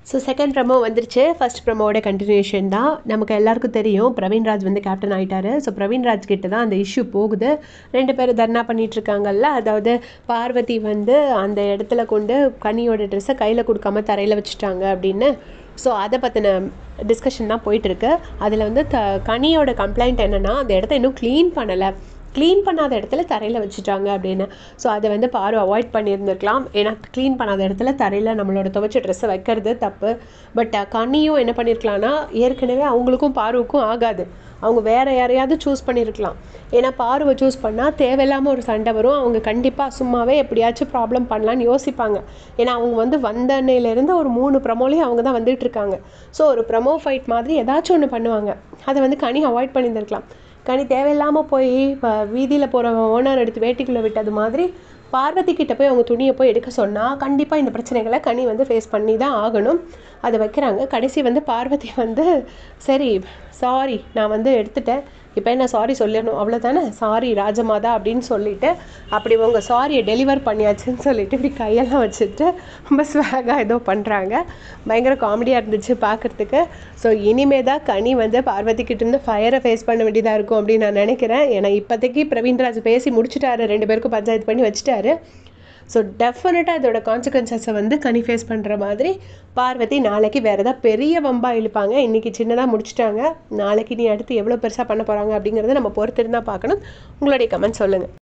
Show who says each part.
Speaker 1: So second promo வந்துருச்சு. First ப்ரமோவோட continuation தான். நமக்கு எல்லாருக்கும் தெரியும் பிரவீன்ராஜ் வந்து கேப்டன் ஆகிட்டாரு. ஸோ பிரவீன்ராஜ் கிட்ட தான் அந்த இஷ்யூ போகுது. 2 பேரும் தர்ணா பண்ணிட்டு இருக்காங்கல்ல, அதாவது பார்வதி வந்து அந்த இடத்துல கொண்டு கனியோட ட்ரெஸ்ஸை கையில் கொடுக்காம தரையில் வச்சுட்டாங்க அப்படின்னு. ஸோ அதை பற்றின டிஸ்கஷன் தான் போயிட்டுருக்கு. அதில் வந்து கனியோட கம்ப்ளைண்ட் என்னென்னா, அந்த இடத்த இன்னும் க்ளீன் பண்ணாத இடத்துல தரையில் வச்சுட்டாங்க அப்படின்னு. ஸோ அதை வந்து பாரு அவாய்ட் பண்ணியிருந்துருக்கலாம். ஏன்னா க்ளீன் பண்ணாத இடத்துல தரையில் நம்மளோட துவைச்ச ட்ரெஸ்ஸை வைக்கிறது தப்பு. பட் கனியும் என்ன பண்ணியிருக்கலாம்னா, ஏற்கனவே அவங்களுக்கும் பாருவுக்கும் ஆகாது, அவங்க வேறு யாரையாவது சூஸ் பண்ணியிருக்கலாம். ஏன்னா பாருவை சூஸ் பண்ணால் தேவையில்லாமல் ஒரு சண்டை வரும். அவங்க கண்டிப்பாக சும்மாவே எப்படியாச்சும் ப்ராப்ளம் பண்ணலான்னு யோசிப்பாங்க. ஏன்னா அவங்க வந்து வந்த அன்னையிலேருந்து ஒரு 3 ப்ரமோலையும் அவங்க தான் வந்துட்டுருக்காங்க. ஸோ ஒரு ப்ரமோ ஃபைட் மாதிரி ஏதாச்சும் ஒன்று பண்ணுவாங்க. அதை வந்து கனி அவாய்ட் பண்ணியிருந்துருக்கலாம். கனி தேவையில்லாமல் போய் இப்போ வீதியில் போகிற ஓனர் எடுத்து வேட்டிக்குள்ளே விட்டது மாதிரி பார்வதி கிட்ட போய் அவங்க துணியை போய் எடுக்க சொன்னால் கண்டிப்பாக இந்த பிரச்சனைகளை கனி வந்து ஃபேஸ் பண்ணி தான் ஆகணும். அதை வைக்கிறாங்க. கடைசி வந்து பார்வதி வந்து சரி சாரி நான் வந்து எடுத்துட்டேன், இப்போ என்ன சாரி சொல்லிடணும் அவ்வளோதானே, சாரி ராஜமாதா அப்படின்னு சொல்லிவிட்டு அப்படி உங்கள் சாரியை டெலிவர் பண்ணியாச்சுன்னு சொல்லிட்டு இப்படி கையெல்லாம் வச்சுட்டு ரொம்ப ஸ்வாகாக ஏதோ பண்ணுறாங்க. பயங்கர காமெடியாக இருந்துச்சு பார்க்குறதுக்கு. ஸோ இனிமே தான் கனி வந்து பார்வதிக்கிட்டேருந்து ஃபயரை ஃபேஸ் பண்ண வேண்டியதாக இருக்கும் அப்படின்னு நான் நினைக்கிறேன். ஏன்னா இப்போதைக்கு பிரவீன்ராஜ் பேசி முடிச்சுட்டாரு, 2 பேருக்கும் பஞ்சாயத்து பண்ணி வச்சுட்டாரு. ஸோ டெஃபினட்டாக இதோட கான்சிக்வன்சஸை வந்து கனி ஃபேஸ் பண்ணுற மாதிரி பார்வதி நாளைக்கு வேறு ஏதாவது பெரிய வம்பாக இழுப்பாங்க. இன்றைக்கி சின்னதாக முடிச்சுட்டாங்க, நாளைக்கு நீ அடுத்து எவ்வளோ பெருசாக பண்ண போகிறாங்க அப்படிங்கிறத நம்ம பொறுத்திருந்தால் பார்க்கணும். உங்களுடைய கமெண்ட் சொல்லுங்கள்.